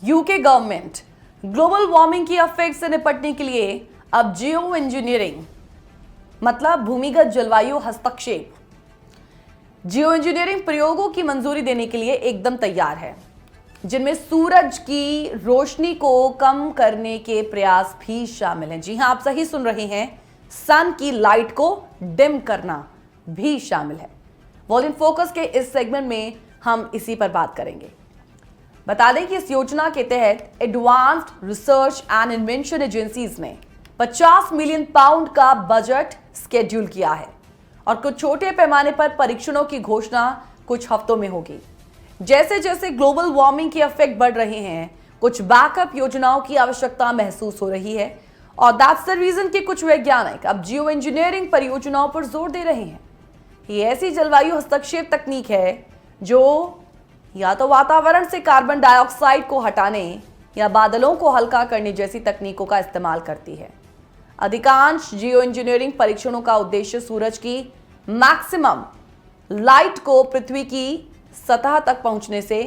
UK government global warming की effect से निपटने के लिए अब जियो इंजीनियरिंग मतलब भूमिगत जलवायु हस्तक्षेप जियो इंजीनियरिंग प्रयोगों की मंजूरी देने के लिए एकदम तैयार है, जिनमें सूरज की रोशनी को कम करने के प्रयास भी शामिल हैं। जी हां, आप सही सुन रहे हैं, सन की लाइट को डिम करना भी शामिल है। वर्ल्ड इन फोकस के इस सेगमेंट में हम इसी पर बात करेंगे। बता दें कि इस योजना के तहत advanced research and invention agencies ने 50 मिलियन पाउंड का बजट स्केड्यूल किया है और कुछ छोटे पैमाने पर परीक्षणों की घोषणा कुछ हफ्तों में होगी। जैसे जैसे ग्लोबल वार्मिंग के इफेक्ट बढ़ रहे हैं, कुछ बैकअप योजनाओं की आवश्यकता महसूस हो रही है और दैट्स द रीजन कि कुछ वैज्ञानिक अब जियो इंजीनियरिंग परियोजनाओं पर जोर दे रहे हैं। ये ऐसी जलवायु हस्तक्षेप तकनीक है जो या तो वातावरण से कार्बन डाइऑक्साइड को हटाने या बादलों को हल्का करने जैसी तकनीकों का इस्तेमाल करती है। अधिकांश जियो इंजीनियरिंग परीक्षणों का उद्देश्य सूरज की मैक्सिमम लाइट को पृथ्वी की सतह तक पहुंचने से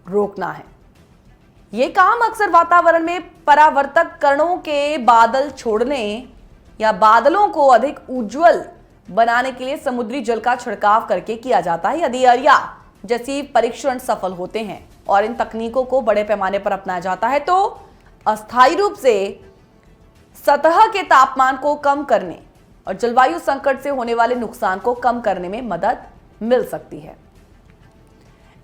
रोकना है। यह काम अक्सर वातावरण में परावर्तक कणों के बादल छोड़ने या बादलों को अधिक उज्जवल बनाने के लिए समुद्री जल का छिड़काव करके किया जाता है। यदि अरिया जैसी परीक्षण सफल होते हैं और इन तकनीकों को बड़े पैमाने पर अपनाया जाता है तो अस्थायी रूप से सतह के तापमान को कम करने और जलवायु संकट से होने वाले नुकसान को कम करने में मदद मिल सकती है।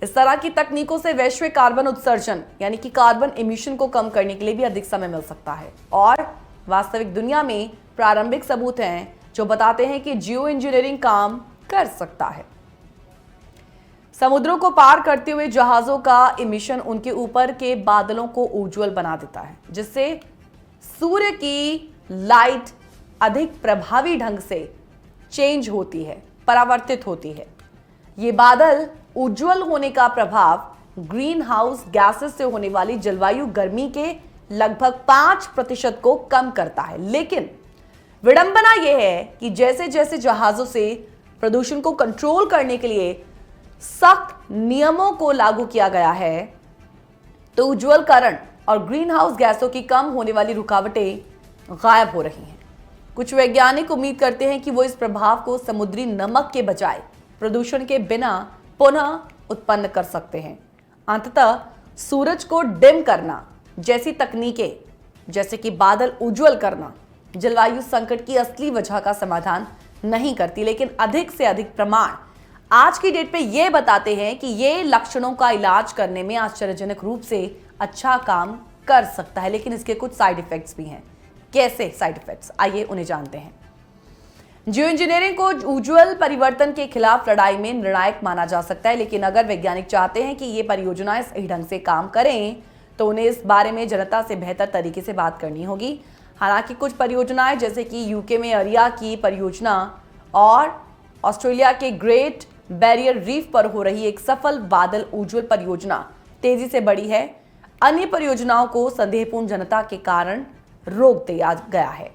इस तरह की तकनीकों से वैश्विक कार्बन उत्सर्जन यानी कि कार्बन इमिशन को कम करने के लिए भी अधिक समय मिल सकता है और वास्तविक दुनिया में प्रारंभिक सबूत हैं जो बताते हैं कि जियो इंजीनियरिंग काम कर सकता है। समुद्रों को पार करते हुए जहाजों का इमिशन उनके ऊपर के बादलों को उज्जवल बना देता है, जिससे सूर्य की लाइट अधिक प्रभावी ढंग से चेंज होती है, परावर्तित होती है। ये बादल उज्जवल होने का प्रभाव ग्रीन हाउस गैसेस से होने वाली जलवायु गर्मी के लगभग 5% को कम करता है। लेकिन विडंबना यह है कि जैसे जैसे जहाजों से प्रदूषण को कंट्रोल करने के लिए सख्त नियमों को लागू किया गया है तो उज्ज्वलकरण और ग्रीन हाउस गैसों की कम होने वाली रुकावटें गायब हो रही हैं। कुछ वैज्ञानिक उम्मीद करते हैं कि वो इस प्रभाव को समुद्री नमक के बजाय प्रदूषण के बिना पुनः उत्पन्न कर सकते हैं। अंततः सूरज को डिम करना जैसी तकनीकें जैसे कि बादल उज्जवल करना जलवायु संकट की असली वजह का समाधान नहीं करती, लेकिन अधिक से अधिक प्रमाण आज की डेट पे ये बताते हैं कि ये लक्षणों का इलाज करने में आश्चर्यजनक रूप से अच्छा काम कर सकता है। लेकिन इसके कुछ साइड इफेक्ट्स भी हैं। कैसे साइड इफेक्ट्स, आइए उन्हें जानते हैं। जियो इंजीनियरिंग को उज्जवल परिवर्तन के खिलाफ लड़ाई में निर्णायक माना जा सकता है, लेकिन अगर वैज्ञानिक चाहते हैं कि ये परियोजनाएं सही ढंग से काम करें तो उन्हें इस बारे में जनता से बेहतर तरीके से बात करनी होगी। हालांकि कुछ परियोजनाएं जैसे कि यूके में अरिया की परियोजना और ऑस्ट्रेलिया के ग्रेट बैरियर रीफ पर हो रही एक सफल बादल उज्जवल परियोजना तेजी से बढ़ी है। अन्य परियोजनाओं को संदेहपूर्ण जनता के कारण रोक दिया गया है।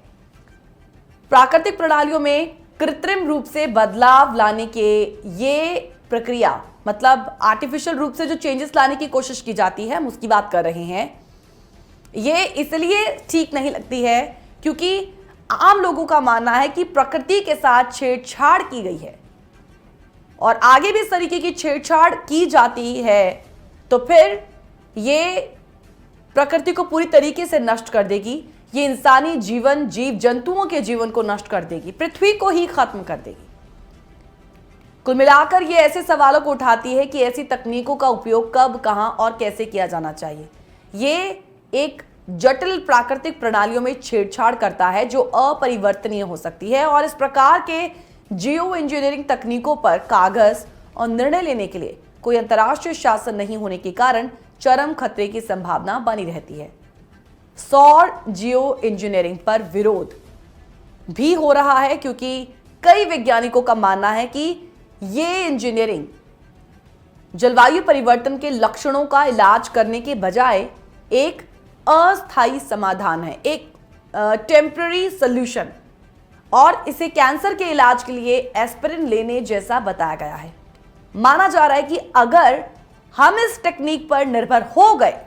प्राकृतिक प्रणालियों में कृत्रिम रूप से बदलाव लाने के ये प्रक्रिया मतलब आर्टिफिशियल रूप से जो चेंजेस लाने की कोशिश की जाती है, हम उसकी बात कर रहे हैं। ये इसलिए ठीक नहीं लगती है क्योंकि आम लोगों का मानना है कि प्रकृति के साथ छेड़छाड़ की गई है और आगे भी इस तरीके की छेड़छाड़ की जाती है तो फिर ये प्रकृति को पूरी तरीके से नष्ट कर देगी। ये इंसानी जीवन, जीव जंतुओं के जीवन को नष्ट कर देगी, पृथ्वी को ही खत्म कर देगी। कुल मिलाकर ये ऐसे सवालों को उठाती है कि ऐसी तकनीकों का उपयोग कब, कहां और कैसे किया जाना चाहिए। ये एक जटिल प्राकृतिक प्रणालियों में छेड़छाड़ करता है जो अपरिवर्तनीय हो सकती है और इस प्रकार के जियो इंजीनियरिंग तकनीकों पर कागज और निर्णय लेने के लिए कोई अंतर्राष्ट्रीय शासन नहीं होने के कारण चरम खतरे की संभावना बनी रहती है। सौर जियो इंजीनियरिंग पर विरोध भी हो रहा है क्योंकि कई वैज्ञानिकों का मानना है कि ये इंजीनियरिंग जलवायु परिवर्तन के लक्षणों का इलाज करने के बजाय एक अस्थायी समाधान है, एक टेम्पररी सॉल्यूशन, और इसे कैंसर के इलाज के लिए एस्पिरिन लेने जैसा बताया गया है। माना जा रहा है कि अगर हम इस टेक्निक पर निर्भर हो गए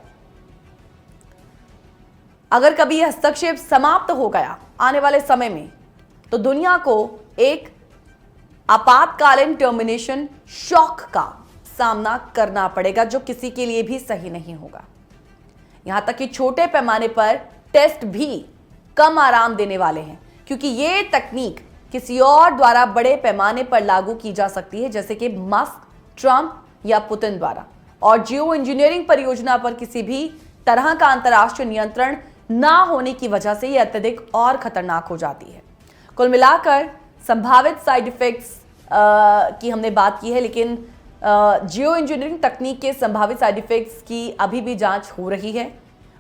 अगर कभी यह हस्तक्षेप समाप्त हो गया आने वाले समय में, तो दुनिया को एक आपातकालीन टर्मिनेशन शॉक का सामना करना पड़ेगा, जो किसी के लिए भी सही नहीं होगा। यहां तक कि छोटे पैमाने पर टेस्ट भी कम आराम देने वाले हैं, क्योंकि ये तकनीक किसी और द्वारा बड़े पैमाने पर लागू की जा सकती है, जैसे कि मस्क, ट्रंप या पुतिन द्वारा। और जियो इंजीनियरिंग परियोजना पर किसी भी तरह का अंतर्राष्ट्रीय नियंत्रण ना होने की वजह से यह अत्यधिक और खतरनाक हो जाती है। कुल मिलाकर संभावित साइड इफेक्ट्स की हमने बात की है, लेकिन जियो इंजीनियरिंग तकनीक के संभावित साइड इफेक्ट्स की अभी भी जांच हो रही है।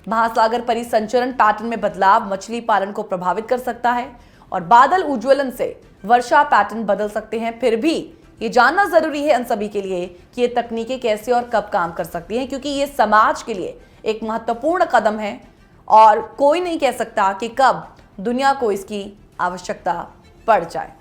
महासागर परिसंचरण पैटर्न में बदलाव मछली पालन को प्रभावित कर सकता है और बादल उज्ज्वलन से वर्षा पैटर्न बदल सकते हैं। फिर भी ये जानना जरूरी है उन सभी के लिए कि ये तकनीकें कैसे और कब काम कर सकती हैं, क्योंकि ये समाज के लिए एक महत्वपूर्ण कदम है और कोई नहीं कह सकता कि कब दुनिया को इसकी आवश्यकता पड़ जाए।